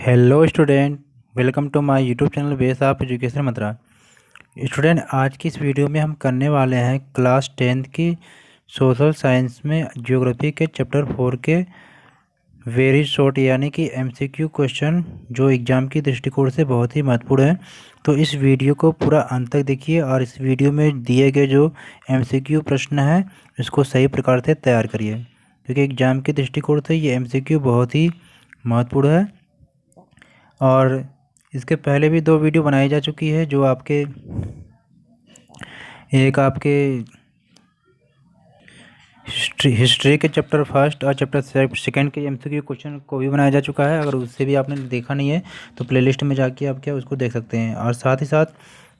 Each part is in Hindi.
Hello student. Welcome to my YouTube channel base of education Madras. Student, आज की इस वीडियो में हम करने वाले हैं क्लास 10th की सोशल साइंस में ज्योग्राफी के चैप्टर 4 के वेरी शॉर्ट यानी कि एमसीक्यू क्वेश्चन जो एग्ज़ाम की दृष्टिकोण से बहुत ही महत्वपूर्ण है। तो इस वीडियो को पूरा अंत तक देखिए और इस वीडियो में दिए गए जो एमसीक्यू प्रश्न है इसको सही प्रकार से तैयार करिए, क्योंकि एग्ज़ाम के दृष्टिकोण से ये एमसीक्यू बहुत ही महत्वपूर्ण है। और इसके पहले भी 2 वीडियो बनाई जा चुकी है, जो आपके एक आपके हिस्ट्री के चैप्टर फर्स्ट और चैप्टर सेकंड के एमसीक्यू क्वेश्चन को भी बनाया जा चुका है। अगर उससे भी आपने देखा नहीं है तो प्लेलिस्ट में जाके आप क्या उसको देख सकते हैं। और साथ ही साथ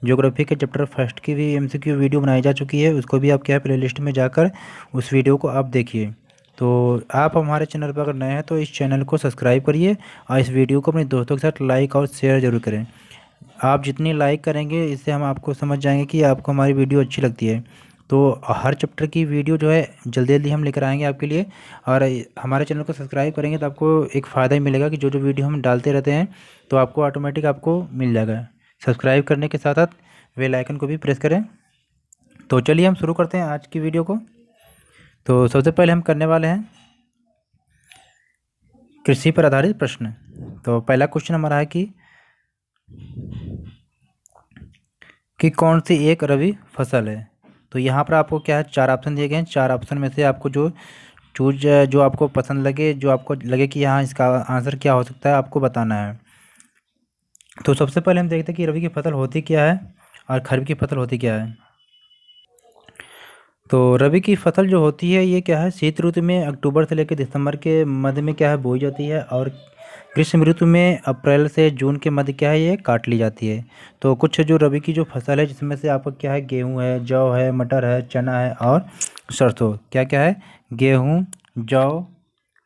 ज्योग्राफी के चैप्टर फर्स्ट की भी एमसीक्यू वीडियो बनाई जा चुकी है, उसको भी आप क्या है प्लेलिस्ट में जाकर उस वीडियो को आप देखिए। तो आप हमारे चैनल पर अगर नए हैं तो इस चैनल को सब्सक्राइब करिए और इस वीडियो को अपने दोस्तों के साथ लाइक और शेयर ज़रूर करें। आप जितनी लाइक करेंगे इससे हम आपको समझ जाएंगे कि आपको हमारी वीडियो अच्छी लगती है। तो हर चैप्टर की वीडियो जो है जल्दी जल्दी हम लेकर आएंगे आपके लिए। और हमारे चैनल को सब्सक्राइब करेंगे तो आपको एक फ़ायदा ही मिलेगा कि जो जो वीडियो हम डालते रहते हैं तो आपको ऑटोमेटिक आपको मिल जाएगा। सब्सक्राइब करने के साथ साथ बेल आइकन को भी प्रेस करें। तो चलिए हम शुरू करते हैं आज की वीडियो को। तो सबसे पहले हम करने वाले हैं कृषि पर आधारित प्रश्न। तो पहला क्वेश्चन हमारा है कि कौन सी एक रबी फसल है। तो यहाँ पर आपको क्या है 4 ऑप्शन दिए गए हैं। 4 ऑप्शन में से आपको जो चूज जो आपको पसंद लगे, जो आपको लगे कि यहाँ इसका आंसर क्या हो सकता है, आपको बताना है। तो सबसे पहले हम देखते हैं कि रबी की फसल होती क्या है और खरीफ की फसल होती क्या है। तो रबी की फसल जो होती है ये क्या है शीत ऋतु में अक्टूबर से लेकर दिसंबर के मध्य में क्या है बोई जाती है, और ग्रीष्म ऋतु में अप्रैल से जून के मध्य क्या है ये काट ली जाती है। तो कुछ जो रबी की जो फसल है जिसमें से आपका क्या है गेहूँ है, जौ है, मटर है, चना है और सरसों। क्या क्या है गेहूँ, जौ,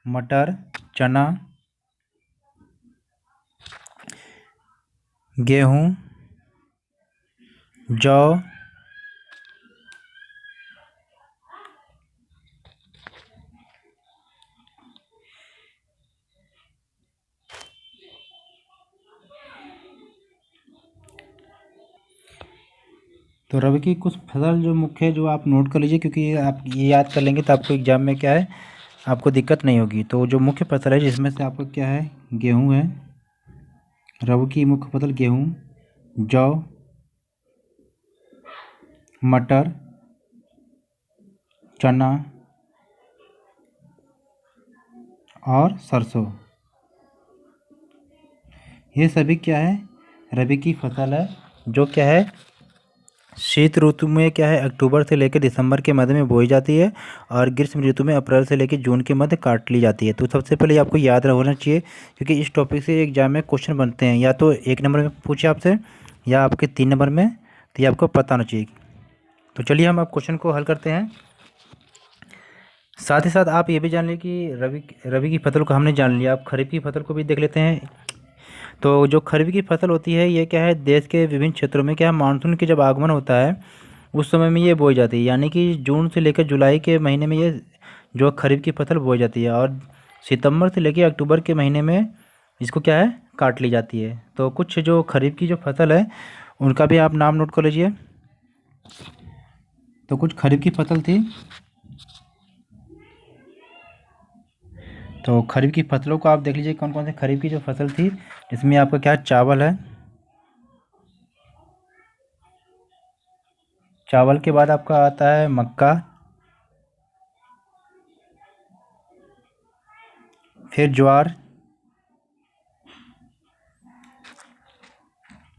मटर, चना, गेहूँ, जौ, तो रबी की कुछ फसल जो मुख्य है जो आप नोट कर लीजिए, क्योंकि आप ये याद कर लेंगे तो आपको एग्जाम में क्या है आपको दिक्कत नहीं होगी। तो जो मुख्य फसल है जिसमें से आपका क्या है गेहूँ है, रबी की मुख्य फसल गेहूँ, जौ, मटर, चना और सरसों, ये सभी क्या है रबी की फसल है जो क्या है शीत ऋतु में क्या है अक्टूबर से लेकर दिसंबर के मध्य में बोई जाती है, और ग्रीष्म ऋतु में अप्रैल से लेकर जून के मध्य काट ली जाती है। तो सबसे पहले आपको याद होना चाहिए, क्योंकि इस टॉपिक से एग्जाम में क्वेश्चन बनते हैं, या तो 1 नंबर में पूछे आपसे या आपके 3 नंबर में, तो ये आपको पता होना चाहिए। तो चलिए हम अब क्वेश्चन को हल करते हैं। साथ ही साथ आप ये भी जान लीजिए कि रबी की फसल को हमने जान लिया, आप खरीफ की फसल को भी देख लेते हैं। तो जो खरीफ की फसल होती है ये क्या है देश के विभिन्न क्षेत्रों में क्या है मानसून के जब आगमन होता है उस समय में ये बोई जाती है, यानी कि जून से लेकर जुलाई के महीने में ये जो खरीफ की फसल बोई जाती है, और सितंबर से लेकर अक्टूबर के महीने में इसको क्या है काट ली जाती है। तो कुछ जो खरीफ की जो फसल है उनका भी आप नाम नोट कर लीजिए। तो कुछ खरीफ की फसल थी, तो खरीफ की फसलों को आप देख लीजिए कौन कौन से खरीफ की जो फसल थी। इसमें आपका क्या चावल है, चावल के बाद आपका आता है मक्का, फिर ज्वार,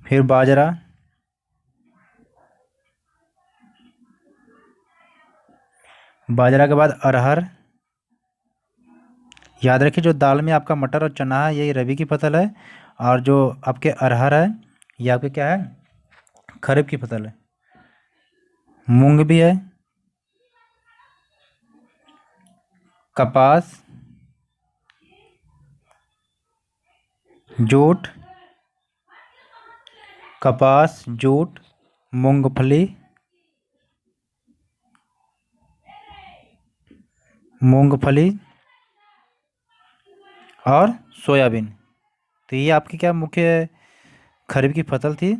फिर बाजरा, बाजरा के बाद अरहर। याद रखिए जो दाल में आपका मटर और चना है ये रबी की फसल है, और जो आपके अरहर है ये आपके क्या है खरीफ की फसल है। मूंग भी है, कपास, जूट, कपास, जूट, मूंगफली, मूंगफली और सोयाबीन। तो ये आपकी क्या मुख्य खरीफ की फसल थी।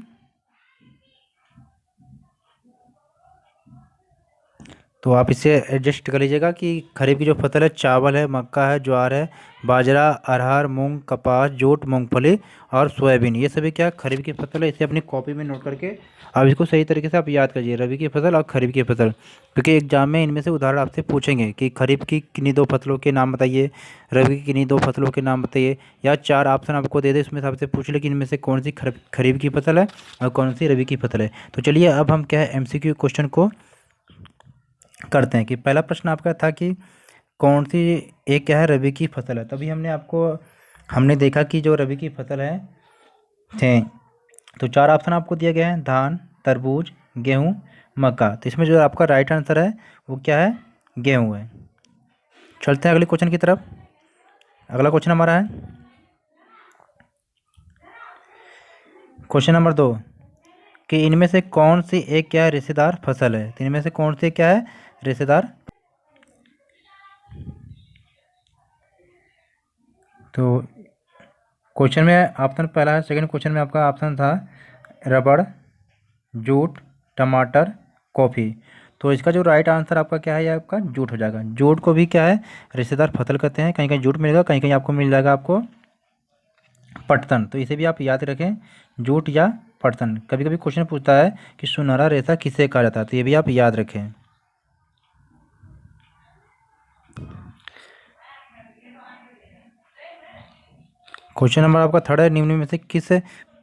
तो आप इसे एडजस्ट कर लीजिएगा कि खरीफ की जो फसल है चावल है, मक्का है, ज्वार है, बाजरा, अरहर, मूंग, कपास, जूट, मूंगफली और सोयाबीन, ये सभी क्या खरीफ की फसल है। इसे अपनी कॉपी में नोट करके अब इसको सही तरीके से आप याद करिए, रबी की फसल और खरीफ की फसल, क्योंकि एग्जाम में इनमें से उदाहरण आपसे पूछेंगे कि खरीफ की किन्हीं दो फसलों के नाम बताइए, रबी की किन्हीं दो फसलों के नाम बताइए, या चार ऑप्शन आपको दे दे, इसमें से आपसे पूछ ले कि इनमें से कौन सी खरीफ की फसल है और कौन सी रबी की फसल है। तो चलिए अब हम क्या है MCQ क्वेश्चन को करते हैं। कि पहला प्रश्न आपका था कि कौन सी एक क्या है रबी की फसल है। तभी हमने देखा कि जो रबी की फसल है थे, तो चार ऑप्शन आपको दिए गए हैं, धान, तरबूज, गेहूं, मक्का। तो इसमें जो आपका राइट आंसर है वो क्या है, गेहूं है। चलते हैं अगले क्वेश्चन की तरफ। अगला क्वेश्चन हमारा है क्वेश्चन नंबर 2 कि इनमें से कौन सी एक क्या है रेशेदार फसल है। तो इनमें से कौन सी क्या है रेशेदार। तो क्वेश्चन में ऑप्शन पहला है, सेकंड क्वेश्चन में आपका ऑप्शन था रबड़, जूट, टमाटर, कॉफ़ी। तो इसका जो राइट आंसर आपका क्या है, ये आपका जूट हो जाएगा। जूट को भी क्या है रिश्तेदार फसल कहते हैं। कहीं कहीं जूट मिलेगा, कहीं कहीं आपको मिल जाएगा आपको पटसन। तो इसे भी आप याद रखें, जूट या पटसन। कभी कभी क्वेश्चन पूछता है कि सुनहरा रेशा किसे कहा जाता है, तो ये भी आप याद रखें। क्वेश्चन नंबर आपका थर्ड है, निम्न में से किस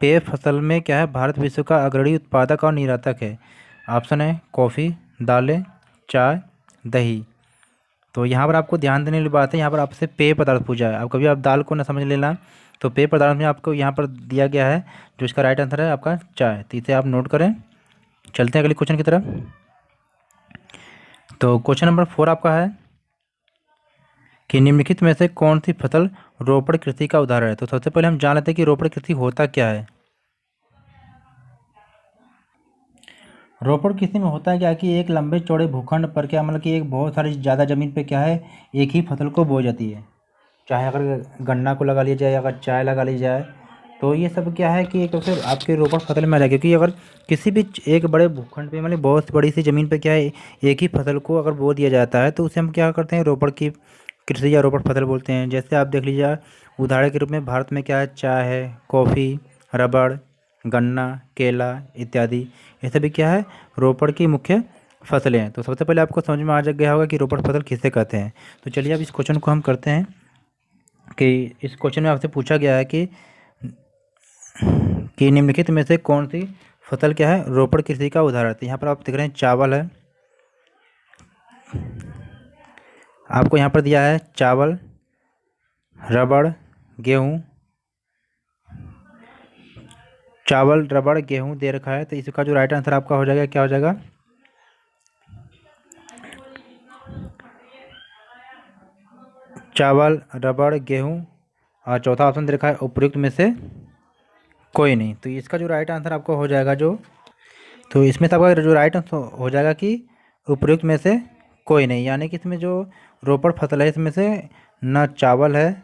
पेय फसल में क्या है भारत विश्व का अग्रणी उत्पादक और निर्यातक है। ऑप्शन है कॉफ़ी, दालें, चाय, दही। तो यहाँ पर आपको ध्यान देने वाली बात है, यहाँ पर आपसे पेय पदार्थ पूछा है। अब कभी आप दाल को ना समझ लेना, तो पेय पदार्थ में आपको यहाँ पर दिया गया है जो इसका राइट आंसर है आपका चाय। तो इसे आप नोट करें। चलते हैं अगले क्वेश्चन की तरफ। तो क्वेश्चन नंबर 4 आपका है कि निम्नलिखित में से कौन सी फसल रोपण कृषि का उदाहरण है। तो सबसे पहले हम जान लेते हैं कि रोपण कृषि होता क्या है। रोपण कृषि में होता है क्या कि एक लंबे चौड़े भूखंड पर क्या मतलब कि एक बहुत सारी ज़्यादा ज़मीन पे क्या है एक ही फसल को बोई जाती है। चाहे अगर गन्ना को लगा लिया जाए, अगर चाय लगा ली जाए, तो ये सब क्या है कि एक तो फिर आपके रोपण फसल में आ जाए। क्योंकि अगर किसी भी एक बड़े भूखंड पे मतलब बहुत बड़ी सी ज़मीन पे क्या है एक ही फसल को अगर बो दिया जाता है, तो उसे हम क्या करते हैं रोपण की कृषि या रोपण फसल बोलते हैं। जैसे आप देख लीजिए उदाहरण के रूप में भारत में क्या है चाय है, कॉफ़ी, रबड़, गन्ना, केला इत्यादि, ये सभी क्या है रोपण की मुख्य फसलें हैं। तो सबसे पहले आपको समझ में आ गया होगा कि रोपण फसल किसे कहते हैं। तो चलिए अब इस क्वेश्चन को हम करते हैं। कि इस क्वेश्चन में आपसे पूछा गया है कि निम्नलिखित में से कौन सी फसल क्या है रोपण कृषि का उदाहरण है। तो यहाँ पर आप देख रहे हैं चावल है, आपको यहाँ पर दिया है चावल, रबड़, गेहूँ, चावल, रबड़, गेहूँ दे रखा है। तो इसका जो राइट आंसर आपका हो जाएगा क्या हो जाएगा, चावल, रबड़, गेहूँ, और चौथा ऑप्शन दे रखा है उपयुक्त में से कोई नहीं। तो इसका जो राइट आंसर आपको हो जाएगा तो इसमें से आपका जो राइट आंसर हो जाएगा कि उपयुक्त में से कोई नहीं। यानी कि इसमें जो रोपण फसल है इसमें से न चावल है,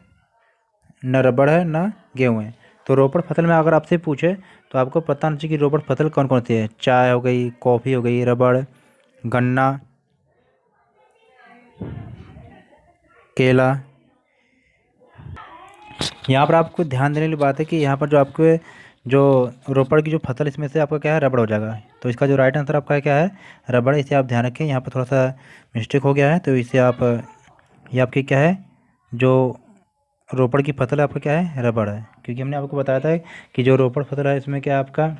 न रबड़ है, न गेहूँ है। तो रोपण फसल में अगर आपसे पूछे तो आपको पता नहीं चाहिए कि रोपण फसल कौन कौन सी है। चाय हो गई, कॉफ़ी हो गई, रबड़, गन्ना, केला। यहाँ पर आपको ध्यान देने वाली बात है कि यहाँ पर जो आपके जो रोपड़ की जो फसल इसमें से आपका क्या है रबड़ हो जाएगा। तो इसका जो राइट आंसर आपका क्या है रबड़। इसे आप ध्यान रखें, यहाँ पर थोड़ा सा मिस्टेक हो गया है। तो इसे आप ये आपकी क्या है जो रोपड़ की फसल है आपका क्या है रबड़ है। क्योंकि हमने आपको बताया था कि जो रोपड़ फसल है इसमें क्या आपका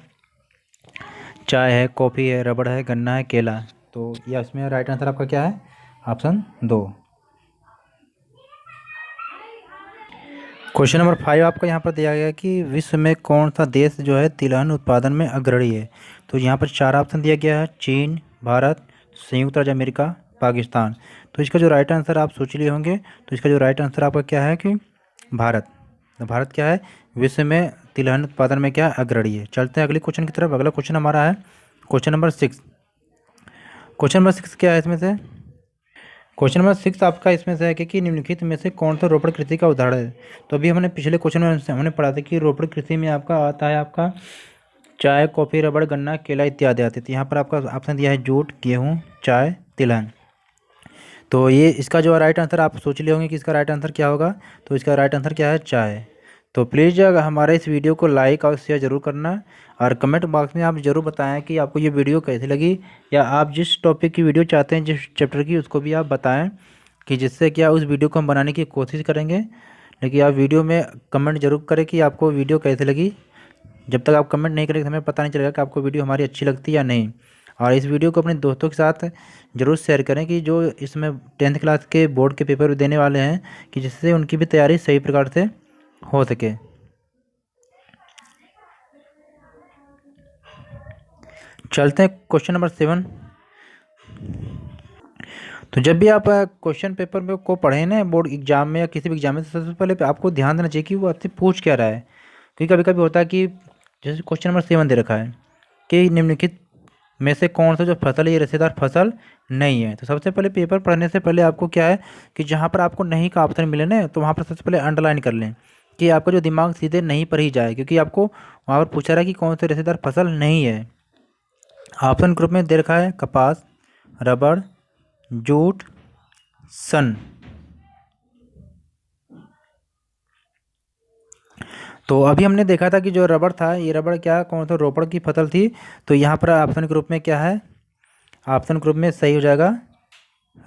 चाय है, कॉफ़ी है, रबड़ है, गन्ना है, केला। तो यह इसमें राइट आंसर आपका क्या है ऑप्शन 2। क्वेश्चन नंबर 5 आपका यहाँ पर दिया गया कि विश्व में कौन सा देश जो है तिलहन उत्पादन में अग्रणी है। तो यहाँ पर चार ऑप्शन दिया गया है, चीन, भारत, संयुक्त राज्य अमेरिका, पाकिस्तान। तो इसका जो राइट आंसर आप सोच लिए होंगे, तो इसका जो राइट आंसर आपका क्या है कि भारत। तो भारत क्या है विश्व में तिलहन उत्पादन में क्या अग्रणी है। चलते हैं अगले क्वेश्चन की तरफ। अगला क्वेश्चन हमारा है क्वेश्चन नंबर 6। क्वेश्चन नंबर 6 क्या है इसमें से क्वेश्चन नंबर 6 आपका इसमें से है कि निम्नलिखित में से कौन सा रोपण कृषि का उदाहरण है। तो अभी हमने पिछले क्वेश्चन में हमने पढ़ा था कि रोपण कृषि में आपका आता है आपका चाय, कॉफ़ी, रबड़, गन्ना, केला इत्यादि आते थे। यहाँ पर आपका ऑप्शन दिया है जूट, गेहूँ, चाय, तिलहन। तो ये इसका जो राइट आंसर आप सोच लिए होंगे कि इसका राइट आंसर क्या होगा। तो इसका राइट आंसर क्या है, चाय। तो प्लीज़ हमारे इस वीडियो को लाइक और शेयर ज़रूर करना, और कमेंट बॉक्स में आप ज़रूर बताएं कि आपको ये वीडियो कैसी लगी, या आप जिस टॉपिक की वीडियो चाहते हैं, जिस चैप्टर की, उसको भी आप बताएं, कि जिससे क्या उस वीडियो को हम बनाने की कोशिश करेंगे। लेकिन आप वीडियो में कमेंट जरूर करें कि आपको वीडियो कैसी लगी। जब तक आप कमेंट नहीं करेंगे तो हमें पता नहीं चलेगा कि आपको वीडियो हमारी अच्छी लगती है या नहीं। और इस वीडियो को अपने दोस्तों के साथ ज़रूर शेयर करें, कि जो इसमें 10th क्लास के बोर्ड के पेपर देने वाले हैं, कि जिससे उनकी भी तैयारी सही प्रकार से हो सके। चलते हैं क्वेश्चन नंबर 7। तो जब भी आप क्वेश्चन पेपर में को पढ़ें ना, बोर्ड एग्जाम में या किसी भी एग्जाम में, तो सबसे पहले आपको ध्यान देना चाहिए कि वो आपसे पूछ क्या रहा है। क्योंकि कभी कभी होता है कि जैसे क्वेश्चन नंबर 7 दे रखा है कि निम्नलिखित में से कौन सा जो फसल है ये रेशेदार फसल नहीं है। तो सबसे पहले पेपर पढ़ने से पहले आपको क्या है कि जहाँ पर आपको नहीं का ऑप्शन मिले ना, तो वहाँ पर सबसे पहले अंडरलाइन कर लें, कि आपका जो दिमाग सीधे नहीं पर ही जाए, क्योंकि आपको वहाँ पर पूछा रहा है कि कौन सा रेशेदार फसल नहीं है। ऑप्शन ग्रुप में दे रखा है कपास, रबड़, जूट, सन। तो अभी हमने देखा था कि जो रबड़ था, ये रबड़ क्या कौन सा रोपड़ की फसल थी। तो यहाँ पर ऑप्शन ग्रुप में क्या है, ऑप्शन ग्रुप में सही हो जाएगा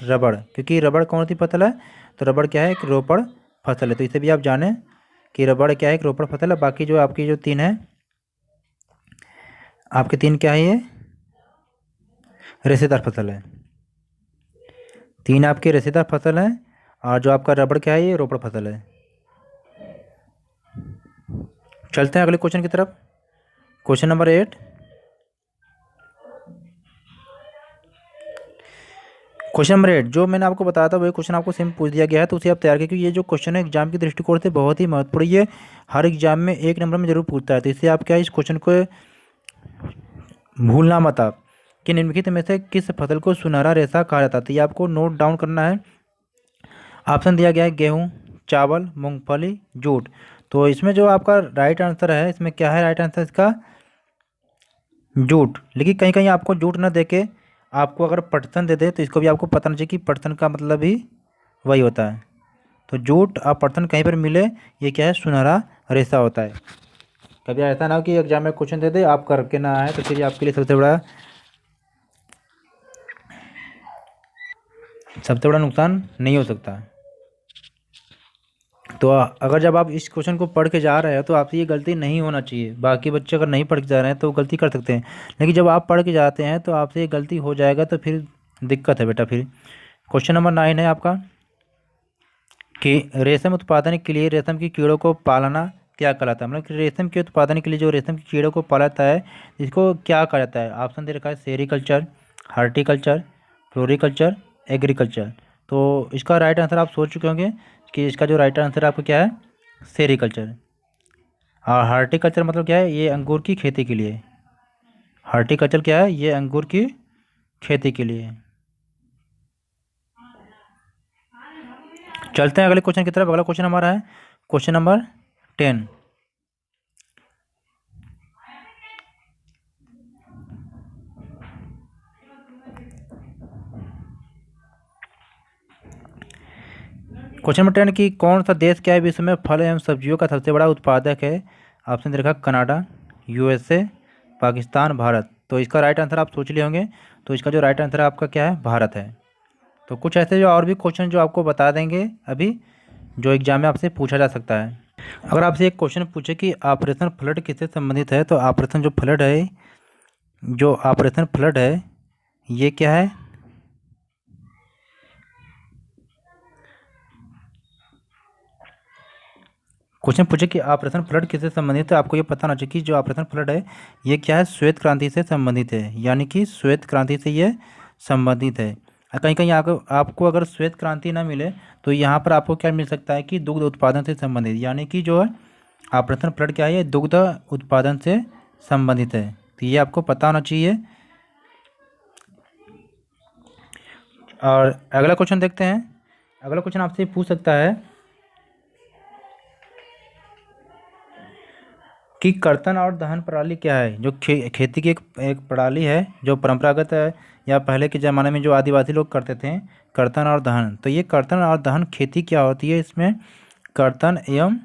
रबड़, क्योंकि रबड़ कौन सी फसल है, तो रबड़ क्या है, एक रोपड़ फसल है। तो इसे भी आप जानें कि रबड़ क्या है, एक रोपड़ फसल है। बाकी जो आपकी जो 3 है, आपके 3 क्या है, ये रेशेदार फसल है। 3 आपकी रेशेदार फसल है, और जो आपका रबड़ क्या है, ये रोपड़ फसल है। चलते हैं अगले क्वेश्चन की तरफ। Question number 8। क्वेश्चन नंबर 8 जो मैंने आपको बताया था वही क्वेश्चन आपको सेम पूछ दिया गया है, तो उसे आप तैयार करें, क्योंकि ये जो क्वेश्चन है एग्जाम के दृष्टिकोण से बहुत ही महत्वपूर्ण, ये हर एग्जाम में 1 नंबर में जरूर पूछता है। तो इससे आप क्या इस क्वेश्चन को भूलना मत आप, कि निम्नलिखित में से किस फसल को सुनहरा रेशा कहा जाता है। तो ये आपको नोट डाउन करना है। ऑप्शन दिया गया है गेहूँ, चावल, मूंगफली, जूट। तो इसमें जो आपका राइट आंसर है, इसमें क्या है राइट आंसर इसका, जूट। लेकिन कहीं कहीं आपको जूट ना देके आपको अगर पटसन दे दे, तो इसको भी आपको पता नहीं चाहिए कि पटसन का मतलब ही वही होता है। तो जूट और पटसन कहीं पर मिले, ये क्या है, सुनहरा रेशा होता है। कभी ऐसा ना हो कि एग्जाम में क्वेश्चन दे दे, आप करके ना आए, तो फिर आपके लिए सबसे बड़ा नुकसान नहीं हो सकता। तो अगर जब आप इस क्वेश्चन को पढ़ के जा रहे हैं, तो आपसे ये गलती नहीं होना चाहिए। बाकी बच्चे अगर नहीं पढ़ के जा रहे हैं तो गलती कर सकते हैं, लेकिन जब आप पढ़ के जाते हैं तो आपसे ये गलती हो जाएगा, तो फिर दिक्कत है बेटा। फिर क्वेश्चन नंबर 9 है आपका, कि रेशम उत्पादन के लिए रेशम की कीड़ों को पालना क्या कहलाता है। मतलब कि रेशम के उत्पादन के लिए जो रेशम की कीड़ों को पाला जाता है, इसको क्या कहा जाता है। ऑप्शन दे रखा है सेरिकल्चर, हार्टिकल्चर, फ्लोरिकल्चर, एग्रीकल्चर। तो इसका राइट आंसर आप सोच चुके होंगे कि इसका जो राइट आंसर आपका क्या है, सेरिकल्चर। और हार्टिकल्चर मतलब क्या है, ये अंगूर की खेती के लिए। हार्टिकल्चर क्या है, ये अंगूर की खेती के लिए। चलते हैं अगले क्वेश्चन की तरफ। अगला क्वेश्चन हमारा है क्वेश्चन नंबर 10। क्वेश्चन नंबर 10 की कौन सा देश क्या है विश्व में फल एवं सब्जियों का सबसे बड़ा उत्पादक है। ऑप्शन दे रखा कनाडा, यूएसए, पाकिस्तान, भारत। तो इसका राइट आंसर आप सोच लिए होंगे। तो इसका जो राइट आंसर आपका क्या है, भारत है। तो कुछ ऐसे जो और भी क्वेश्चन जो आपको बता देंगे अभी, जो एग्जाम में आपसे पूछा जा सकता है। अगर आपसे एक क्वेश्चन पूछे कि ऑपरेशन फ्लड किससे संबंधित है, तो ऑपरेशन जो फ्लड है, जो ऑपरेशन फ्लड है ये क्या है, क्वेश्चन पूछे कि ऑपरेशन फ्लड किससे संबंधित है, आपको ये पता होना चाहिए कि जो ऑपरेशन फ्लड है ये क्या है, श्वेत क्रांति से संबंधित है। यानी कि श्वेत क्रांति से ये संबंधित है। कहीं कहीं आपको अगर श्वेत क्रांति ना मिले, तो यहाँ पर आपको क्या मिल सकता है कि दुग्ध उत्पादन से संबंधित, यानी कि जो है ऑपरेशन फ्लड क्या है, ये दुग्ध उत्पादन से संबंधित है। तो ये आपको पता होना चाहिए। और अगला क्वेश्चन देखते हैं। अगला क्वेश्चन आपसे पूछ सकता है कि कर्तन और दहन प्रणाली क्या है। जो खेती की एक प्रणाली है जो परंपरागत है या पहले के ज़माने में जो आदिवासी लोग करते थे, कर्तन और दहन। तो ये कर्तन और दहन खेती क्या होती है, इसमें कर्तन एवं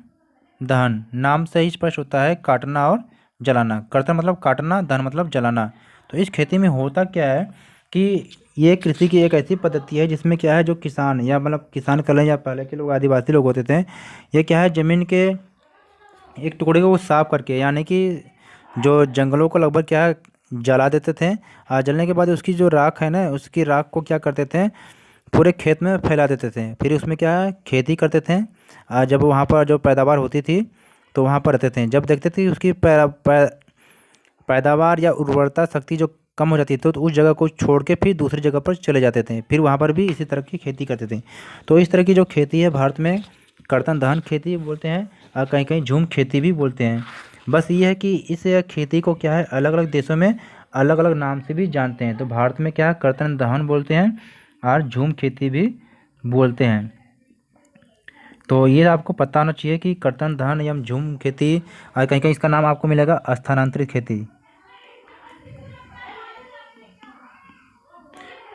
दहन नाम से ही स्पष्ट होता है, काटना और जलाना। कर्तन मतलब काटना, दहन मतलब जलाना। तो इस खेती में होता क्या है कि ये कृषि की एक ऐसी पद्धति है जिसमें क्या है, जो किसान या मतलब किसान कह लें या पहले के लोग आदिवासी लोग होते थे, ये क्या है, ज़मीन के एक टुकड़े को साफ करके, यानी कि जो जंगलों को लगभग क्या है जला देते थे। और जलने के बाद उसकी जो राख है ना, उसकी राख को क्या करते थे, पूरे खेत में फैला देते थे। फिर उसमें क्या है खेती करते थे। जब वहाँ पर जो पैदावार होती थी तो वहाँ पर रहते थे। जब देखते थे उसकी पैदावार या उर्वरता शक्ति जो कम हो जाती थी तो उस जगह को छोड़ के फिर दूसरी जगह पर चले जाते थे, फिर वहाँ पर भी इसी तरह की खेती करते थे। तो इस तरह की जो खेती है भारत में कर्तन दहन खेती बोलते हैं, और कहीं कहीं झूम खेती भी बोलते हैं। बस ये है कि इस खेती को क्या है अलग अलग देशों में अलग अलग नाम से भी जानते हैं। तो भारत में क्या है कर्तन दहन बोलते हैं और झूम खेती भी बोलते हैं। तो ये आपको पता होना चाहिए कि कर्तन दहन या झूम खेती, और कहीं कहीं इसका नाम आपको मिलेगा स्थानांतरित खेती।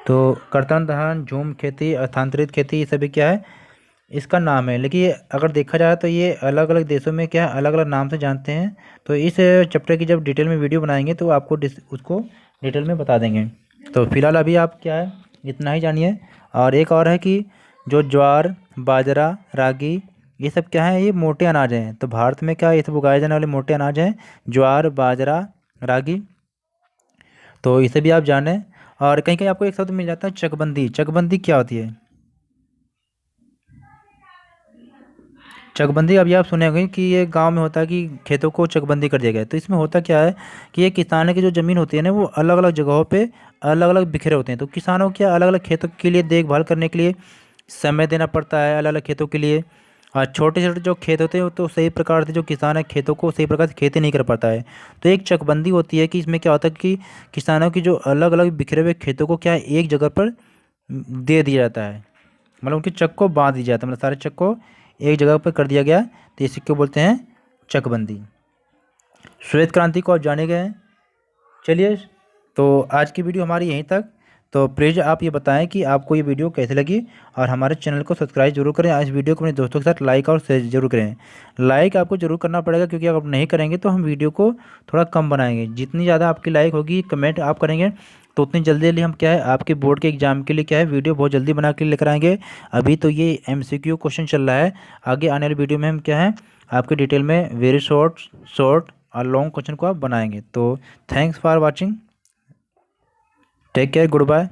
तो कर्तन दहन, झूम खेती, स्थानांतरित खेती, ये सभी क्या है इसका नाम है। लेकिन ये अगर देखा जाए तो ये अलग अलग देशों में क्या अलग अलग नाम से जानते हैं। तो इस चैप्टर की जब डिटेल में वीडियो बनाएंगे तो आपको उसको डिटेल में बता देंगे। तो फिलहाल अभी आप क्या है इतना ही जानिए। और एक और है कि जो ज्वार, बाजरा, रागी, ये सब क्या है, ये मोटे अनाज हैं। तो भारत में क्या ये सब उगाए जाने वाले मोटे अनाज हैं, ज्वार, बाजरा, रागी। तो इसे भी आप जानें। और कहीं कहीं आपको एक शब्द मिल जाता है चकबंदी। चकबंदी क्या होती है? चकबंदी अभी आप सुने होंगे कि ये गांव में होता है कि खेतों को चकबंदी कर दिया गया है। तो इसमें होता क्या है कि ये किसानों की जो ज़मीन होती है ना वो अलग अलग जगहों पे अलग अलग बिखरे होते हैं। तो किसानों को क्या अलग अलग खेतों के लिए देखभाल करने के लिए समय देना पड़ता है अलग अलग खेतों के लिए। और छोटे छोटे जो खेत होते हैं वो तो सही प्रकार से जो किसान है खेतों को सही प्रकार से खेती नहीं कर पाता है। तो एक चकबंदी होती है कि इसमें क्या होता है कि किसानों की जो अलग अलग बिखरे हुए खेतों को क्या है एक जगह पर दे दिया जाता है। मतलब उनके चक को बांध दिया जाता है, मतलब सारे चक को एक जगह पर कर दिया गया। तो इसी को बोलते हैं चकबंदी। श्वेत क्रांति को आप जाने गए हैं। चलिए, तो आज की वीडियो हमारी यहीं तक। तो प्लीज़ आप ये बताएं कि आपको ये वीडियो कैसे लगी, और हमारे चैनल को सब्सक्राइब जरूर करें। इस वीडियो को अपने दोस्तों के साथ लाइक और शेयर जरूर करें। लाइक आपको जरूर करना पड़ेगा, क्योंकि अगर आप नहीं करेंगे तो हम वीडियो को थोड़ा कम बनाएंगे। जितनी ज़्यादा आपकी लाइक होगी, कमेंट आप करेंगे, तो उतनी जल्दी जल्दी हम क्या है आपके बोर्ड के एग्जाम के लिए क्या है वीडियो बहुत जल्दी बना के लेकर आएंगे। अभी तो ये MCQ क्वेश्चन चल रहा है, आगे आने वाली वीडियो में हम क्या है आपके डिटेल में वेरी शॉर्ट शॉर्ट और लॉन्ग क्वेश्चन को आप बनाएंगे। तो thanks for watching, take care, good bye.